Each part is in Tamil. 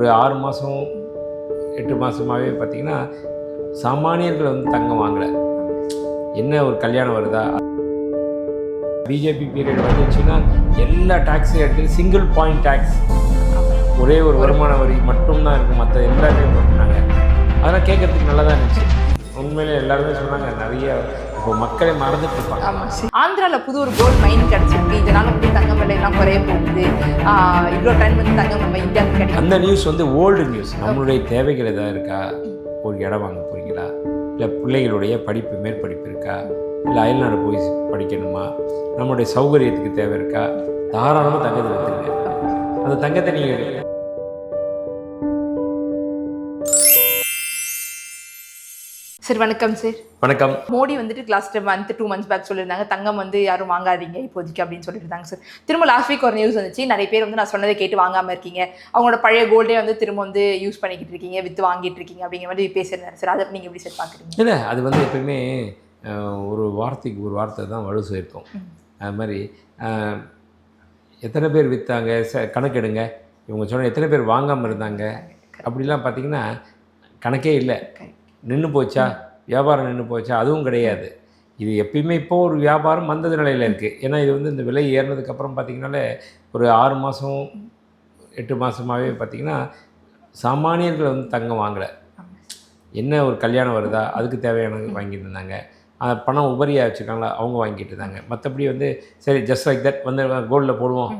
ஒரு 6 மாதம் 8 மாதமாகவே பார்த்திங்கன்னா சாமானியர்கள் வந்து தங்கம் வாங்கலை. என்ன ஒரு கல்யாணம் வருதா, பிஜேபி பீரியட் வந்துச்சுன்னா எல்லா டேக்ஸையும் எடுத்து சிங்கிள் பாயிண்ட் டேக்ஸ், ஒரே ஒரு வருமான வரி மட்டும்தான் இருக்குது, மற்ற எல்லாமே போட்டுனாங்க. அதெல்லாம் கேட்கறதுக்கு நல்லா தான் இருந்துச்சு. உண்மையிலே எல்லாருமே சொன்னாங்க நிறைய இப்போ மக்களை மறந்துட்டு இருப்பாங்க. ஆமாம், ஆந்திராவில் புது ஒரு கோல்டு மைன் கிடச்சிருக்கு, இதனால் வந்து தங்கம் விலையெல்லாம் குறைய போகுது, இவ்வளோ டைம் வந்து தங்கம் நம்ம இந்தியாவுக்கு கிடைக்கும். அந்த நியூஸ் வந்து ஓல்டு நியூஸ். நம்மளுடைய தேவைகள் எதாவது இருக்கா, ஒரு இடம் வாங்க போகிறீங்களா, இல்லை பிள்ளைகளுடைய படிப்பு மேற்படிப்பு இருக்கா, இல்லை அயல்நாடு போய் படிக்கணுமா, நம்மளுடைய சௌகரியத்துக்கு தேவை இருக்கா, தாராளமாக தங்கத்தை வைத்துருங்க. அந்த தங்கத்தை நீங்கள் சார் வணக்கம் சார். வணக்கம். மோடி வந்துட்டு லாஸ்ட் மந்த் 2 months பேக் சொல்லியிருந்தாங்க தங்கம் வந்து யாரும் வாங்காதீங்க இப்போதைக்கு அப்படின்னு சொல்லியிருந்தாங்க சார். திரும்ப லாஸ்ட் வீக் ஒரு நியூஸ் வந்துச்சு, நிறைய பேர் வந்து நான் சொன்னதை கேட்டு வாங்காமல் இருக்கீங்க, அவங்களோட பழைய கோல்டே வந்து திரும்ப வந்து யூஸ் பண்ணிக்கிட்டு இருக்கீங்க, விற்று வாங்கிட்டு இருக்கீங்க அப்படிங்கிற மாதிரி பேசியிருந்தாரு சார். அதை நீங்கள் எப்படி சார் பார்க்குறீங்க? இல்லை, அது வந்து எப்பயுமே ஒரு வார்த்தைக்கு ஒரு வார்த்தை தான் வலு சேர்க்கும். அது மாதிரி எத்தனை பேர் விற்றாங்க கணக்கெடுங்க, இவங்க சொன்ன எத்தனை பேர் வாங்காமல் இருந்தாங்க அப்படிலாம் பார்த்திங்கன்னா கணக்கே இல்லை. நின்று போச்சா, வியாபாரம் நின்று போச்சா, அதுவும் கிடையாது. இது எப்பயுமே இப்போது ஒரு வியாபாரம் மந்தத நிலையில் இருக்குது. ஏன்னா இது வந்து இந்த விலை ஏறினதுக்கப்புறம் பார்த்திங்கனாலே ஒரு 6 மாதம் 8 மாதமாகவே பார்த்திங்கன்னா சாமானியர்கள் வந்து தங்கம் வாங்கலை. என்ன ஒரு கல்யாணம் வருதா, அதுக்கு தேவையானது வாங்கிட்டு இருந்தாங்க, பணம் உபரியாக வச்சுருக்காங்களா அவங்க வாங்கிட்டு இருந்தாங்க. மற்றபடி வந்து சரி ஜஸ்ட் லைக் தட் வந்து கோல்டில் போடுவோம்,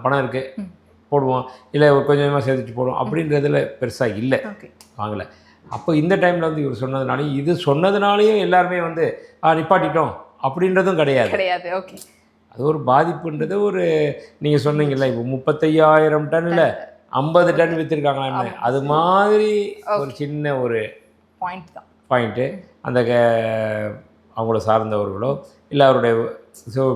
பணம் இருக்குது போடுவோம், இல்லை கொஞ்சம் கொஞ்சமாக சேர்த்துட்டு போடுவோம் அப்படின்றதில் பெருசாக இல்லை, வாங்கலை. அப்போ இந்த டைமில் வந்து இவர் சொன்னதுனாலையும் இது சொன்னதுனாலையும் எல்லாருமே வந்து நிப்பாட்டிட்டோம் அப்படின்றதும் கிடையாது. ஓகே, அது ஒரு பாதிப்புன்றது ஒரு நீங்கள் சொன்னீங்கல்ல, இப்போ 35,000 டன் இல்லை 50 டன் விற்றுருக்காங்களான்னு, அது மாதிரி ஒரு சின்ன ஒரு பாயிண்ட்டு அந்த அவங்கள சார்ந்தவர்களோ இல்லை அவருடைய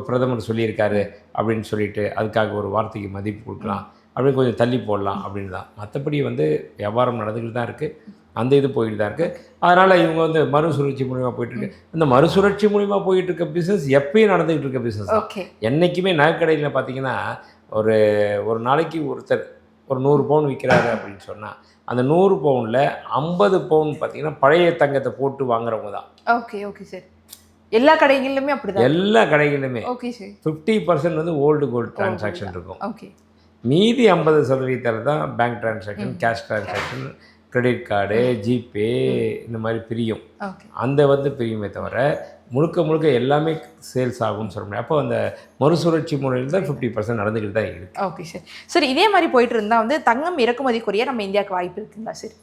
பிரதமர் சொல்லியிருக்காரு அப்படின்னு சொல்லிட்டு அதுக்காக ஒரு வார்த்தைக்கு மதிப்பு கொடுக்கலாம் அப்படின்னு கொஞ்சம் தள்ளி போடலாம் அப்படின்னு தான். மற்றபடி வந்து வியாபாரம் நடந்துக்கிட்டு தான் இருக்குது, அந்த இது போயிட்டு தான் இருக்குது. அதனால் இவங்க வந்து மறுசுழற்சி மூலிமா போயிட்டுருக்கு. அந்த மறுசுழற்சி மூலிமா போயிட்டு இருக்க பிஸ்னஸ் எப்பயும் நடந்துக்கிட்டு இருக்க பிஸ்னஸ். என்றைக்குமே நகைக்கடையில் பார்த்தீங்கன்னா ஒரு நாளைக்கு ஒருத்தர் ஒரு 100 பவுன் விற்கிறாரு அப்படின்னு சொன்னால் அந்த 100 பவுனில் 50 பவுன் பார்த்தீங்கன்னா பழைய தங்கத்தை போட்டு வாங்குறவங்க தான். Okay sir. எல்லா கடைகளிலுமே அப்படிதான். எல்லா கடைகளிலுமே ஓகே சார். 50% வந்து ஓல்டு கோல்டு டிரான்சாக்ஷன் இருக்கும். மீதி 50% தான் bank transaction, cash transaction, credit card, GPay இந்த மாதிரி பிரியும். அந்த வந்து பிரியுமே தவிர முழுக்க எல்லாமே சேல்ஸ் ஆகும்னு சொல்ல முடியாது. அப்போ அந்த மறுசுழற்சி முறையில் தான் 50% நடந்துக்கிட்டு தான் இருக்குது. Okay sir. சார் இதே மாதிரி போயிட்டு இருந்தால் வந்து தங்கம் இறக்குமதி குறைய நம்ம இந்தியாவுக்கு வாய்ப்பு இருக்குங்களா சார்?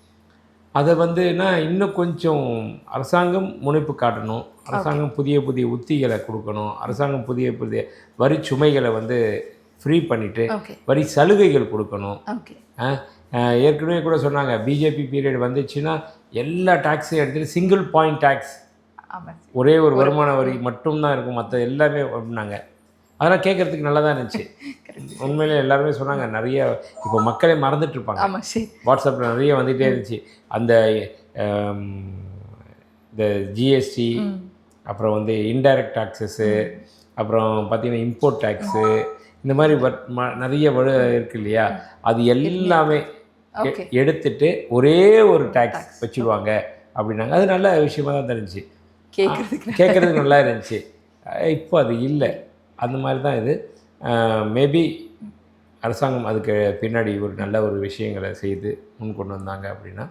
அதை வந்துன்னா இன்னும் கொஞ்சம் அரசாங்கம் முனைப்பு காட்டணும், அரசாங்கம் புதிய உத்திகளை கொடுக்கணும், அரசாங்கம் புதிய வரி சுமைகளை வந்து ஃப்ரீ பண்ணிவிட்டு வரி சலுகைகள் கொடுக்கணும். ஏற்கனவே கூட சொன்னாங்க பிஜேபி பீரியட் வந்துச்சுன்னா எல்லா டேக்ஸையும் எடுத்துகிட்டு சிங்கிள் பாயிண்ட் டேக்ஸ், ஒரே ஒரு வருமான வரி மட்டும்தான் இருக்கும், மற்ற எல்லாமே அப்படின்னாங்க. அதெல்லாம் கேட்குறதுக்கு நல்லா தான் இருந்துச்சு. உண்மையிலே எல்லாருமே சொன்னாங்க நிறைய இப்போ மக்களை மறந்துட்டு இருப்பாங்க. வாட்ஸ்அப்பில் நிறைய வந்துகிட்டே இருந்துச்சு. அந்த இந்த ஜிஎஸ்டி, அப்புறம் வந்து இன்டைரக்ட் டாக்ஸஸ்ஸு, அப்புறம் பார்த்திங்கன்னா இம்போர்ட் டேக்ஸு, இந்த மாதிரி நிறைய இருக்கு இல்லையா, அது எல்லாமே எடுத்துட்டு ஒரே ஒரு டேக்ஸ் வச்சுடுவாங்க அப்படின்னாங்க. அது நல்ல விஷயமாக தான் இருந்துச்சு, கேட்குறதுக்கு நல்லா இருந்துச்சு. இப்போ அது இல்லை, அந்த மாதிரி தான் இது. மேபி அரசாங்கம் அதுக்கு பின்னாடி ஒரு நல்ல ஒரு விஷயங்களை செய்து முன் கொண்டு வந்தாங்க அப்படின்னா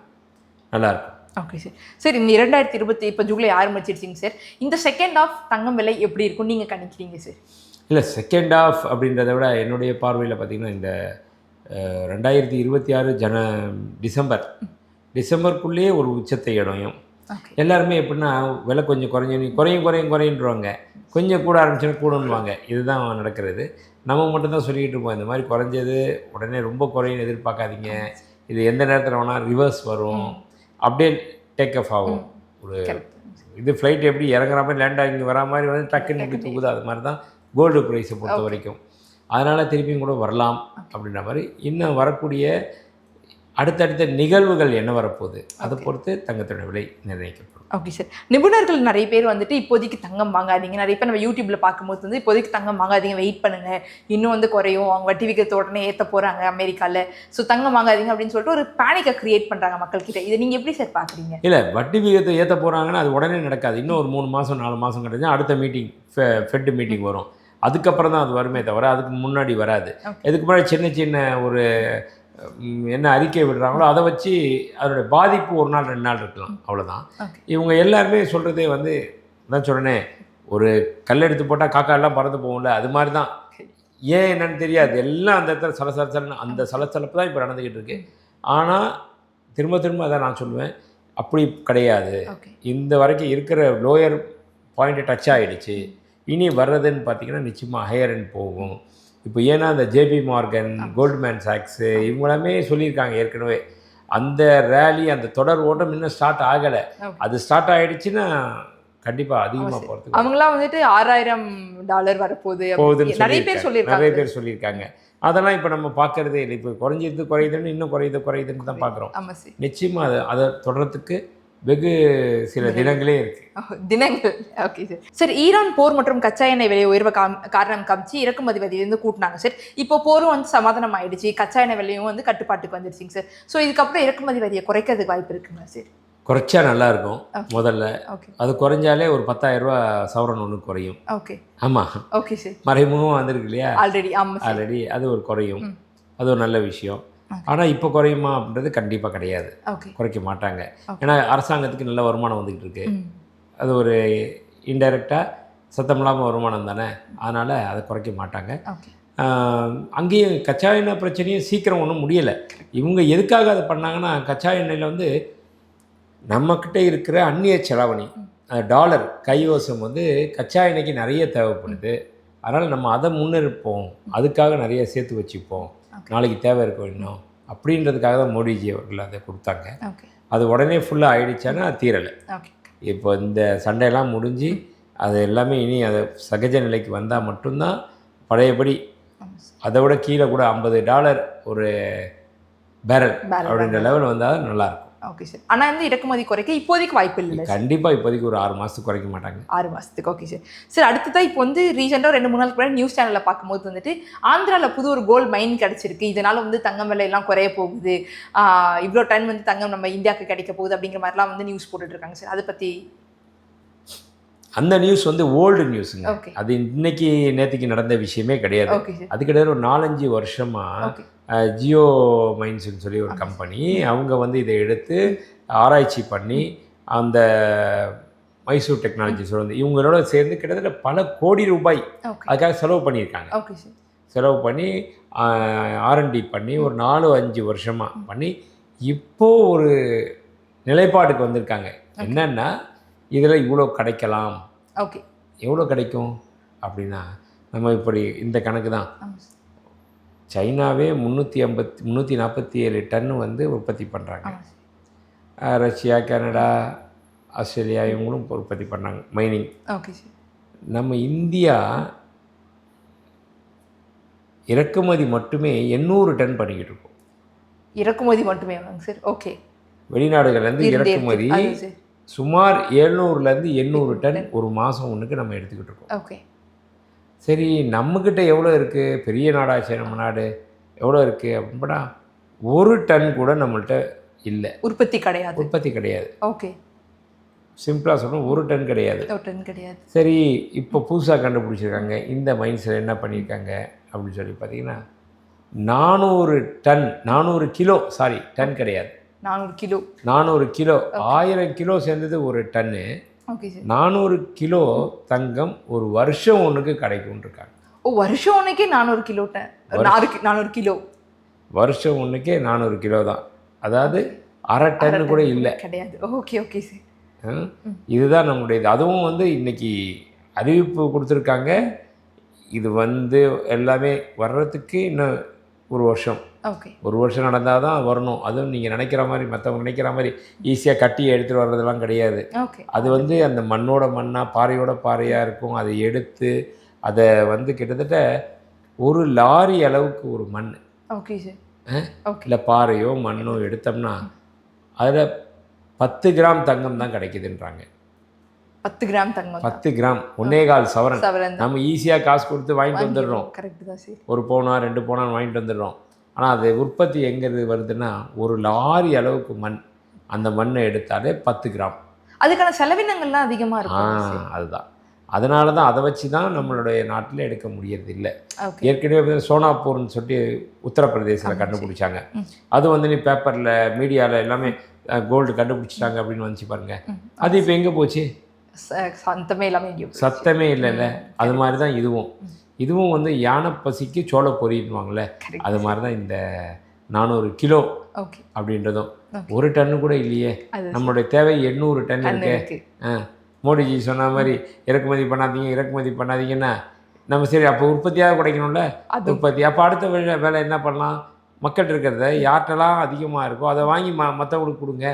நல்லாயிருக்கும். Okay sir. சார் இந்த 2020 இப்போ ஜூலை ஆரம்பிச்சிருச்சிங்க சார், இந்த செகண்ட் ஆஃப் தங்கம் விலை எப்படி இருக்கும் நீங்கள் கணிக்கிறீங்க சார்? இல்லை, செகண்ட் ஆஃப் அப்படின்றத விட என்னுடைய பார்வையில் பார்த்திங்கன்னா இந்த 2026 டிசம்பருக்குள்ளேயே ஒரு உச்சத்தை அடையும். எல்லாருமே எப்படின்னா விலை கொஞ்சம் குறையுன்றவாங்க, கொஞ்சம் கூட ஆரம்பிச்சோன்னா கூடன்னுவாங்க. இதுதான் நடக்கிறது. நம்ம மட்டும்தான் சொல்லிக்கிட்டு இருப்போம் இந்த மாதிரி குறைஞ்சது உடனே ரொம்ப குறையும் எதிர்பார்க்காதீங்க, இது எந்த நேரத்தில் வேணால் ரிவர்ஸ் வரும், அப்படியே டேக் ஆஃப் ஆகும். ஒரு இது ஃப்ளைட் எப்படி இறங்குற மாதிரி லேண்ட் ஆகி வரா மாதிரி வந்து டக்குன்னு இப்படி தூக்குது, அது மாதிரி தான் கோல்டு ப்ரைஸை பொறுத்த வரைக்கும். அதனால் திருப்பியும் கூட வரலாம் அப்படின்ற மாதிரி. இன்னும் வரக்கூடிய அடுத்தடுத்த நிகழ்வுகள் என்ன வரப்போகுது அதை பொறுத்து தங்கத்தோட விலை நிர்ணயிக்கப்படும். Okay sir. நிபுணர்கள் நிறைய பேர் வந்துட்டு இப்போதைக்கு தங்கம் வாங்காதீங்க, நிறைய பேர் நம்ம யூடியூப்ல பார்க்கும்போது வந்து இப்போதைக்கு தங்கம் வாங்காதீங்க, வெயிட் பண்ணுங்க, இன்னும் வந்து குறையும், அவங்க வட்டி விகிதத்தை உடனே ஏற்ற போறாங்க அமெரிக்காவில், ஸோ தங்கம் வாங்காதீங்க அப்படின்னு சொல்லிட்டு ஒரு பேனிக்கை கிரியேட் பண்றாங்க மக்கள்கிட்ட. இதை நீங்க எப்படி சார் பார்க்குறீங்க? இல்லை, வட்டி விகிதத்தை ஏற்ற போகிறாங்கன்னா அது உடனே நடக்காது. இன்னும் ஒரு 3 மாதம் 4 மாதம் கிடைச்சா அடுத்த மீட்டிங் ஃபெட் மீட்டிங் வரும். அதுக்கப்புறம் தான் அது வருமே தவிர அதுக்கு முன்னாடி வராது. இதுக்கு முன்னாடி சின்ன சின்ன ஒரு என்ன அறிக்கை விடுறாங்களோ அதை வச்சு அதோடைய பாதிப்பு 1 நாள் 2 நாள் இருக்கலாம், அவ்வளோதான். இவங்க எல்லாருமே சொல்கிறதே வந்து நான் சொன்னேன், ஒரு கல் எடுத்து போட்டால் காக்கா எல்லாம் பறந்து போகும்ல, அது மாதிரி தான். ஏன் என்னன்னு தெரியாது, எல்லாம் அந்த இடத்துல சலசலன்னு அந்த சலசலப்பு தான் இப்போ நடந்துக்கிட்டு இருக்கு. ஆனால் திரும்ப திரும்ப அதான் நான் சொல்லுவேன், அப்படி கிடையாது. இந்த வரைக்கும் இருக்கிற லோயர் பாயிண்ட்டை டச் ஆகிடுச்சு. இனி வர்றதுன்னு பார்த்தீங்கன்னா நிச்சயமாக ஹையர் எண்ட் போகும். இப்போ ஏன்னா அந்த ஜேபி மார்கன், கோல்ட்மேன் சாக்ஸு இவங்களாமே சொல்லியிருக்காங்க ஏற்கனவே. அந்த ரேலி அந்த தொடர் ஓட்டம் இன்னும் ஸ்டார்ட் ஆகலை. அது ஸ்டார்ட் ஆகிடுச்சுன்னா கண்டிப்பாக அதிகமாக போகிறதுக்கு அவங்களாம் வந்துட்டு $6000 வரப்போகுதுன்னு நிறைய பேர் சொல்லியிருக்காங்க. அதெல்லாம் இப்போ நம்ம பார்க்குறதே இல்லை. இப்போ குறையுதுன்னு இன்னும் குறையுதுன்னு தான் பார்க்குறோம். நிச்சயமாக அதை தொடர்றதுக்கு வெகு சில தினங்களே இருக்கு. தினங்கள். Okay sir. சார், ஈரான் போர் மற்றும் கச்சா எண்ணெய் விலை உயர்வு காரணம் காமிச்சு இறக்குமதி வரியை வந்து கூட்டினாங்க சார். இப்போ போரும் வந்து சமாதானம் ஆயிடுச்சு, கச்சா எண்ணெய் விலையும் வந்து கட்டுப்பாட்டுக்கு வந்துருச்சுங்க சார். ஸோ இதுக்கப்புறம் இறக்குமதி வரியை குறைக்கிறதுக்கு வாய்ப்பு இருக்குங்களா சார்? குறைச்சா நல்லா இருக்கும். முதல்ல அது குறைஞ்சாலே ஒரு 10,000 ரூபா சவரன் ஒன்று குறையும். ஓகே. ஆமாம். Okay sir. மறைமுகம் வந்திருக்கு இல்லையா ஆல்ரெடி, அது ஒரு குறையும். அது ஒரு நல்ல விஷயம். ஆனால் இப்போ குறையுமா அப்படின்றது கண்டிப்பாக கிடையாது, குறைக்க மாட்டாங்க. ஏன்னா அரசாங்கத்துக்கு நல்ல வருமானம் வந்துக்கிட்டு இருக்கு. அது ஒரு இன்டைரக்டாக சத்தம் இல்லாமல் வருமானம் தானே, அதனால் அதை குறைக்க மாட்டாங்க. அங்கேயும் கச்சா எண்ணெய் பிரச்சனையும் சீக்கிரம் ஒன்றும் முடியலை. இவங்க எதுக்காக அதை பண்ணாங்கன்னா, கச்சா எண்ணெயில் வந்து நம்மக்கிட்ட இருக்கிற அந்நிய செலாவணி டாலர் கைவசம் வந்து கச்சா எண்ணெய்க்கு நிறைய தேவைப்படுது. அதனால் நம்ம அதை முன்னெடுப்போம், அதுக்காக நிறைய சேர்த்து வச்சுப்போம், நாளைக்கு தேவை இருக்கும் இன்னும் அப்படின்றதுக்காக தான் மோடிஜி அவர்கள் அதை கொடுத்தாங்க. அது உடனே ஃபுல்லாக ஆகிடுச்சானா தீரலை. இப்போ இந்த சண்டையெல்லாம் முடிஞ்சு அது எல்லாமே இனி அதை சகஜ நிலைக்கு வந்தால் மட்டும்தான் பழையபடி அதை விட கீழே கூட $50 ஒரு பேரல் அப்படின்ற லெவல் வந்தால் நல்லாயிருக்கும். Okay sir. ஆனால் வந்து இறக்குமதி குறைக்க இப்போதைக்கு வாய்ப்பு இல்லை. கண்டிப்பாக இப்போதைக்கு ஒரு 6 மாதத்துக்கு குறைக்க மாட்டாங்க. 6 மாதத்துக்கு. Okay sir. சார், அடுத்ததான் இப்போ வந்து ரீசெண்டாக 2-3 நாளுக்கு முன்னாடி நியூஸ் சேனலில் பார்க்கும்போது வந்துட்டு ஆந்திராவில் புது ஒரு கோல்டு மைன் கிடச்சிருக்கு, இதனால் வந்து தங்கம் விலை எல்லாம் குறைய போகுது, இவ்வளோ டன் வந்து தங்கம் நம்ம இந்தியாவுக்கு கிடைக்க போகுது அப்படிங்கிற மாதிரிலாம் வந்து நியூஸ் போட்டுட்ருக்காங்க சார். அதை பற்றி அந்த நியூஸ் வந்து ஓல்டு நியூஸுங்க. அது இன்னைக்கு நேற்றுக்கு நடந்த விஷயமே கிடையாது. அது கிடையாது. ஒரு 4-5 வருஷமாக ஜியோ மைன்ஸ்ன்னு சொல்லி ஒரு கம்பெனி, அவங்க வந்து இதை எடுத்து ஆராய்ச்சி பண்ணி அந்த மைசூர் டெக்னாலஜிஸ் வந்து இவங்களோட சேர்ந்து கிட்டத்தட்ட பல கோடி ரூபாய் அதுக்காக செலவு பண்ணியிருக்காங்க. செலவு பண்ணி R&D பண்ணி ஒரு 4-5 வருஷமாக பண்ணி இப்போது ஒரு நிலைப்பாட்டுக்கு வந்திருக்காங்க. என்னென்னா இதில் இவ்வளோ கிடைக்கலாம். எவ்வளோ கிடைக்கும் அப்படின்னா, நம்ம இப்படி இந்த கணக்கு தான். சைனாவே 347 டன்னு வந்து உற்பத்தி பண்ணுறாங்க. ரஷ்யா, கனடா, ஆஸ்திரேலியா இவங்களும் உற்பத்தி பண்ணுறாங்க மைனிங். நம்ம இந்தியா இறக்குமதி மட்டுமே 800 டன் பண்ணிக்கிட்டு இருக்கோம். இறக்குமதி மட்டுமே சார்? ஓகே. வெளிநாடுகள்லேருந்து இறக்குமதி சுமார் 700லேருந்து 800 டன் ஒரு மாதம் ஒன்றுக்கு நம்ம எடுத்துக்கிட்டு இருக்கோம். சரி, நம்மக்கிட்ட எவ்வளோ இருக்குது, பெரிய நாடாச்சு நம்ம நாடு, எவ்வளோ இருக்குது அப்படின்னா 1 டன் கூட நம்மள்கிட்ட இல்லை. உற்பத்தி கிடையாது. ஓகே. சிம்பிளாக சொன்னால் 1 டன் கிடையாது. சரி, இப்போ புதுசாக கண்டுபிடிச்சிருக்காங்க. இந்த மைன்ஸில் என்ன பண்ணியிருக்காங்க அப்படின்னு சொல்லி பார்த்தீங்கன்னா 400 கிலோ, டன் கிடையாது, 400 கிலோ 1000 கிலோ சேர்ந்தது ஒரு டன்னு. 400 கிலோ தங்கம் ஒரு வருஷம் ஒன்றுக்கு கிடைக்கும் இருக்காங்க. வருஷம் ஒன்றுக்கே 400 கிலோ டன், 400 கிலோ வருஷம் ஒன்றுக்கே 400 கிலோ தான். அதாவது அரை டன்னு கூட இல்லை கிடையாது. Okay sir. இதுதான் நம்முடைய இது. அதுவும் வந்து இன்றைக்கி அறிவிப்பு கொடுத்துருக்காங்க. இது வந்து எல்லாமே வர்றதுக்கு இன்னும் ஒரு வருஷம் நடந்தால் தான் வரணும். அதுவும் நீங்கள் நினைக்கிற மாதிரி, மற்றவங்க நினைக்கிற மாதிரி ஈஸியாக கட்டி எடுத்துகிட்டு வர்றதெல்லாம் கிடையாது. அது வந்து அந்த மண்ணோட மண்ணாக, பாறையோட பாறையாக இருக்கும். அதை எடுத்து அதை வந்து கிட்டத்தட்ட ஒரு லாரி அளவுக்கு ஒரு மண். ஓகே. இல்லை பாறையோ மண்ணோ எடுத்தோம்னா அதில் 10 கிராம் தங்கம் தான் கிடைக்குதுன்றாங்க. 10 கிராம் தங்கம். 10 கிராம் 1.25 சவரன். சவரன் தான். நம்ம ஈஸியாக காசு கொடுத்து வாங்கிட்டு வந்துடுறோம். கரெக்ட் தான் சார். 1 பவுனா 2 பவுனான்னு வாங்கிட்டு வந்துடுறோம். ஆனால் அது உற்பத்தி எங்கிறது வருதுன்னா ஒரு லாரி அளவுக்கு மண். அந்த மண்ணை எடுத்தாலே 10 கிராம். அதுக்கான செலவினங்கள்லாம் அதிகமாக இருக்கும். அதுதான். அதனால தான் அதை வச்சு தான் நம்மளுடைய நாட்டில் எடுக்க முடியறது இல்லை. ஓகே. ஏற்கனவே சோனாப்பூர்னு சொல்லிட்டு உத்தரப்பிரதேசத்தில் கண்டுபிடிச்சாங்க. அது வந்து நீ பேப்பரில் மீடியாவில் எல்லாமே கோல்டு கண்டுபிடிச்சிட்டாங்க அப்படின்னு வந்துச்சு பாருங்க. அது இப்போ எங்கே போச்சு? சத்தமே இல்லாமல் சத்தமே இல்லைல்ல. அது மாதிரி தான் இதுவும் வந்து யானை பசிக்கு சோள பொரின்னுவாங்கள்ல, அது மாதிரி தான் இந்த 400 கிலோ அப்படின்றதும். 1 டன்னு கூட இல்லையே. நம்மளுடைய தேவை 800 டன் இருக்கு. மோடிஜி சொன்ன மாதிரி இறக்குமதி பண்ணாதீங்கன்னா நம்ம சரி அப்போ உற்பத்தியாக குறைக்கணும்ல. உற்பத்தி அப்போ அடுத்த வேலை என்ன பண்ணலாம்? மக்கள் இருக்கிறத யார்கிட்டலாம் அதிகமாக இருக்கோ அதை வாங்கி மற்றவங்களுக்கு கொடுங்க.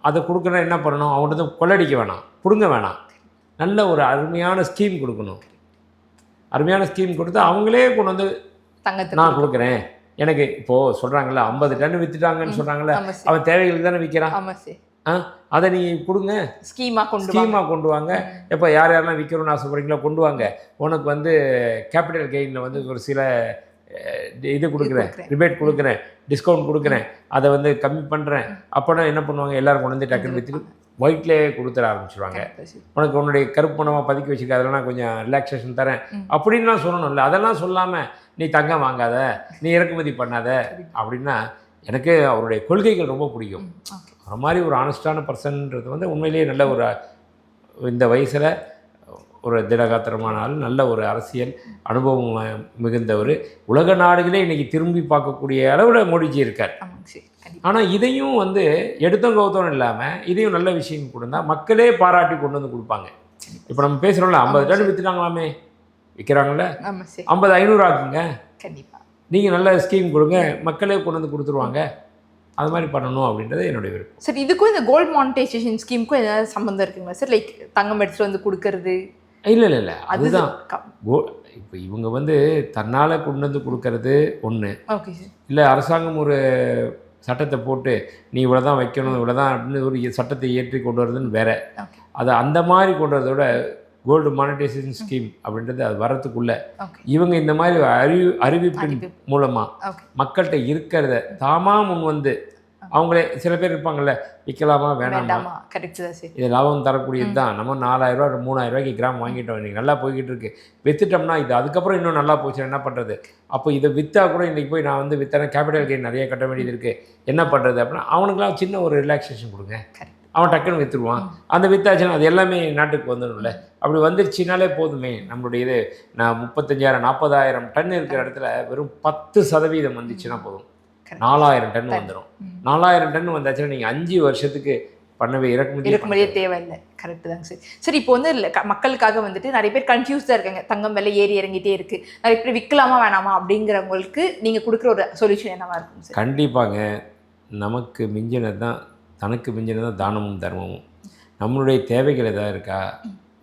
அதை கொடுக்கணும். என்ன பண்ணணும்? அவங்கள்ட்ட கொள்ளடிக்க வேணாம், பிடுங்க வேணாம். நல்ல ஒரு அருமையான ஸ்கீம் கொடுக்கணும். அருமையான ஸ்கீம் கொடுத்து அவங்களே கொண்டு வந்து நான் கொடுக்குறேன். எனக்கு இப்போது சொல்கிறாங்கல்ல 50 டன் விற்றுட்டாங்கன்னு சொல்கிறாங்கல்ல, அவன் தேவைகளுக்கு தானே விற்கிறான். அதை நீங்கள் கொடுங்க, ஸ்கீமாக கொண்டு வாங்க. எப்போ யாரெல்லாம் விற்கணும்னு ஆசைப்படுறீங்களோ கொண்டு வாங்க. உனக்கு வந்து கேபிட்டல் கெயினில் வந்து ஒரு சில இது கொடுக்குறேன், ரிபேட் கொடுக்குறேன், டிஸ்கவுண்ட் கொடுக்குறேன், அதை வந்து கம்மி பண்ணுறேன். அப்போனா என்ன பண்ணுவாங்க? எல்லோரும் கொண்டு வந்து டக்குன்னு விற்றுட்டு ஒயிட்லேயே கொடுத்துட ஆரம்பிச்சிடுவாங்க. உனக்கு உன்னுடைய கருப்பு பணமாக பதுக்கி வச்சுக்க, அதெல்லாம் கொஞ்சம் ரிலாக்ஸேஷன் தரேன் அப்படின்லாம் சொல்லணும்ல. அதெல்லாம் சொல்லாமல் நீ தங்கம் வாங்காத, நீ இறக்குமதி பண்ணாத அப்படின்னா எனக்கு அவருடைய கொள்கைகள் ரொம்ப பிடிக்கும். அது மாதிரி ஒரு ஆனஸ்டான பர்சன்ன்றது வந்து உண்மையிலேயே நல்ல ஒரு இந்த வயசில் ஒரு திடகாத்திரமான ஆள், நல்ல ஒரு அரசியல் அனுபவம் மிகுந்தவர். உலக நாடுகளே இன்றைக்கி திரும்பி பார்க்கக்கூடிய அளவில் மோடிஜி இருக்கார். ஆனால் இதையும் வந்து எடுத்தோம் கவுத்தோம் இல்லாமல் இதையும் நல்ல விஷயம் கொடுத்தா மக்களே பாராட்டி கொண்டு வந்து கொடுப்பாங்க. இப்போ நம்ம பேசுகிறோம்ல 50 டன் விற்றுட்டாங்களாமே, விற்கிறாங்களே 50 500 ஆக்குங்க. நீங்கள் நல்ல ஸ்கீம் கொடுங்க, மக்களே கொண்டு வந்து கொடுத்துருவாங்க. அது மாதிரி பண்ணணும் அப்படின்றது என்னுடைய விருப்பம். சார், இதுக்கும் இந்த கோல்டு மானிட்டைசேஷன் ஸ்கீமுக்கும் ஏதாவது சம்மந்தம் இருக்குங்களா சார்? லைக் தங்கம் எடுத்துகிட்டு வந்து கொடுக்கறது? இல்லை அதுதான். இப்போ இவங்க வந்து தன்னால் கொண்டு வந்து கொடுக்கறது ஒன்று. Okay sir. இல்லை அரசாங்கம் ஒரு சட்டத்தை போட்டு நீ இவ்வளோ தான் வைக்கணும், இவ்வளோ தான் அப்படின்னு ஒரு சட்டத்தை ஏற்றி கொண்டு வரதுன்னு வேறு. அதை அந்த மாதிரி கொண்டு வரதோட கோல்டு மானிட்டைசேஷன் ஸ்கீம் அப்படின்றது அது வரத்துக்குள்ள இவங்க இந்த மாதிரி அறிவிப்பின் மூலமாக மக்கள்கிட்ட இருக்கிறத தாமா முன் வந்து அவங்களே சில பேர் இருப்பாங்கல்ல, விற்கலாமா வேணாமா, இது லாபம் தரக்கூடியது தான், நம்ம 4000 ரூபா 3000 ரூபாய்க்கு கிராம் வாங்கிட்டோம், இன்றைக்கி நல்லா போய்கிட்டு இருக்கு, விற்றுட்டோம்னா இது அதுக்கப்புறம் இன்னும் நல்லா போச்சு என்ன பண்ணுறது? அப்போ இதை விற்றா கூட இன்றைக்கி போய் நான் வந்து விற்றேன்னா கேபிட்டல் கெயின் நிறைய கட்ட வேண்டியது இருக்குது, என்ன பண்ணுறது அப்படின்னா அவனுக்குலாம் சின்ன ஒரு ரிலாக்ஸேஷன் கொடுங்க. அவன் டக்குன்னு விற்றுருவான். அந்த வித்தாச்சுன்னா அது எல்லாமே நாட்டுக்கு வந்துடும்ல. அப்படி வந்துருச்சுனாலே போதுமே. நம்மளுடைய இது நான் 35,000 40,000 டன் இருக்கிற இடத்துல வெறும் 10% வந்துச்சுன்னா போதும், 4000 டன் வந்துடும். 4000 டன் வந்தாச்சுன்னா நீங்கள் 5 வருஷத்துக்கு பண்ணவே இறக்குமதியே தேவையில்லை. கரெக்டு தாங்க சார். சரி, இப்போ வந்து மக்களுக்காக வந்துட்டு நிறைய பேர் கன்ஃபியூஸ்டாக இருக்காங்க. தங்கம் விலை ஏறி இறங்கிட்டே இருக்குது, நிறைய பேர் விற்கலாமா வேணாமா அப்படிங்கிறவங்களுக்கு நீங்கள் கொடுக்குற ஒரு சொல்யூஷன் என்னவா இருக்கும் சார்? கண்டிப்பாங்க. நமக்கு மிஞ்சினது தான், தனக்கு மிஞ்சினது தான் தானமும் தர்மமும். நம்மளுடைய தேவைகள் எதாவது இருக்கா?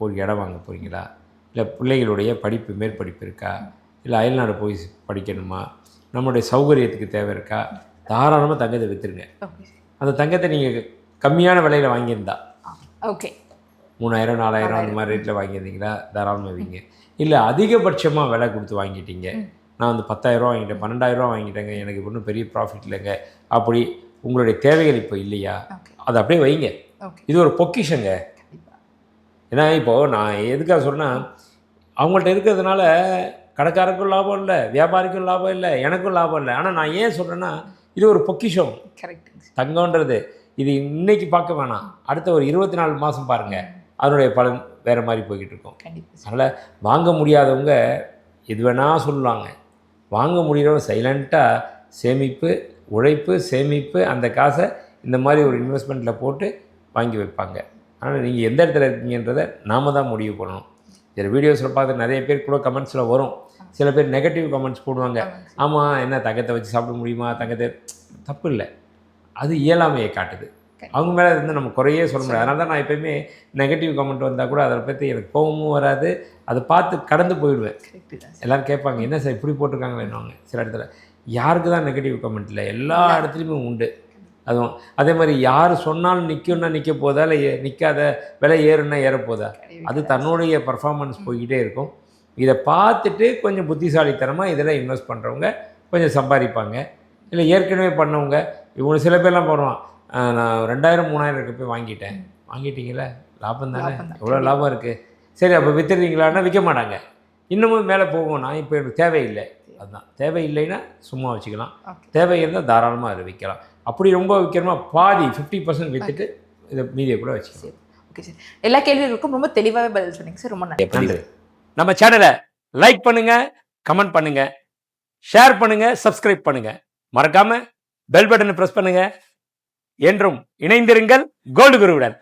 ஒரு இடம் வாங்க போகிறீங்களா? இல்லை பிள்ளைகளுடைய படிப்பு மேற்படிப்பு இருக்கா? இல்லை அயல்நாடு போய் படிக்கணுமா? நம்மளுடைய சௌகரியத்துக்கு தேவை இருக்கா? தாராளமாக தங்கத்தை விற்றுருங்க. அந்த தங்கத்தை நீங்கள் கம்மியான விலையில் வாங்கியிருந்தா, ஓகே 3000 4000 அந்த மாதிரி ரேட்டில் வாங்கியிருந்தீங்களா, தாராளமாக வைங்க. இல்லை அதிகபட்சமாக விலை கொடுத்து வாங்கிட்டீங்க, நான் வந்து 10,000 ரூபா வாங்கிட்டேன், 12,000 ரூபா வாங்கிட்டேங்க, எனக்கு ஒன்றும் பெரிய ப்ராஃபிட் இல்லைங்க, அப்படி உங்களுடைய தேவைகள் இப்போ இல்லையா, அதை அப்படியே வைங்க. இது ஒரு பொக்கிஷங்க. ஏன்னா இப்போது நான் எதுக்காக சொன்னால், அவங்கள்ட்ட இருக்கிறதுனால கடைக்காரருக்கும் லாபம் இல்லை, வியாபாரிக்கும் லாபம் இல்லை, எனக்கும் லாபம் இல்லை. ஆனால் நான் ஏன் சொல்கிறேன்னா இது ஒரு பொக்கிஷம். தங்கம்ன்றது இது இன்றைக்கி பார்க்க வேணாம், அடுத்த ஒரு 24 மாதம் பாருங்கள், அதனுடைய பலன் வேறு மாதிரி போய்கிட்டு இருக்கும். அதனால் வாங்க முடியாதவங்க எது வேணால் சொல்லுவாங்க, வாங்க முடிகிறவங்க சைலண்ட்டாக சேமிப்பு, உழைப்பு, சேமிப்பு, அந்த காசை இந்த மாதிரி ஒரு இன்வெஸ்ட்மெண்ட்டில் போட்டு வாங்கி வைப்பாங்க. ஆனால் நீங்கள் எந்த இடத்துல இருக்கீங்கன்றதை நாம் தான் முடிவு பண்ணணும். இதில் வீடியோஸில் பார்த்து நிறைய பேர் கூட கமெண்ட்ஸில் வரும், சில பேர் நெகட்டிவ் கமெண்ட்ஸ் போடுவாங்க. ஆமாம், என்ன தங்கத்தை வச்சு சாப்பிட முடியுமா, தங்கத்தை தப்பு இல்லை, அது இயலாமையை காட்டுது. அவங்க மேலே இருந்து நம்ம குறையே சொல்ல முடியாது. அதனால தான் நான் எப்போயுமே நெகட்டிவ் கமெண்ட் வந்தால் கூட அதை பற்றி எனக்கு கோபமும் வராது, அதை பார்த்து கடந்து போயிடுவேன். எல்லோரும் கேட்பாங்க, என்ன சார் இப்படி போட்டிருக்காங்களே என்னவாங்க சில இடத்துல. யாருக்கு தான் நெகட்டிவ் கமெண்ட் இல்லை, எல்லா இடத்துலையுமே உண்டு. அதுவும் அதே மாதிரி யார் சொன்னாலும் நிற்கும்னா நிற்க போதா, இல்லை நிற்காத விலை ஏறுன்னா ஏறப்போதா, அது தன்னுடைய பர்ஃபார்மன்ஸ் போய்கிட்டே இருக்கும். இதை பார்த்துட்டு கொஞ்சம் புத்திசாலித்தனமாக இதில் இன்வெஸ்ட் பண்ணுறவங்க கொஞ்சம் சம்பாதிப்பாங்க. இல்லை ஏற்கனவே பண்ணவங்க இவங்க சில பேர்லாம் போடுவான், நான் 2000 3000 போய் வாங்கிட்டேன். வாங்கிட்டீங்களா, லாபம் தானே, எவ்வளோ லாபம் இருக்குது, சரி அப்போ விற்றுறீங்களான்னா விற்க மாட்டாங்க. இன்னமும் மேலே போகும், நான் இப்போ எனக்கு தேவையில்லை. அதுதான் தேவையில்லைன்னா சும்மா வச்சுக்கலாம், தேவை இருந்தால் தாராளமாக அதை விற்கலாம். அப்படி ரொம்ப விற்கிறோமா பாதி 50% விற்றுட்டு இதை மீதியை கூட வச்சுக்கலாம். ஓகே சார், எல்லா கேள்விகளுக்கும் ரொம்ப தெளிவாகவே பதில் சொன்னீங்க சார், ரொம்ப நன்றி. நம்ம சேனலை லைக் பண்ணுங்கள், கமெண்ட் பண்ணுங்கள், ஷேர் பண்ணுங்கள், சப்ஸ்கிரைப் பண்ணுங்கள், மறக்காமல் பெல் பட்டனை ப்ரெஸ் பண்ணுங்கள். என்றும் இணைந்திருங்கள் கோல்டு குருவுடன்.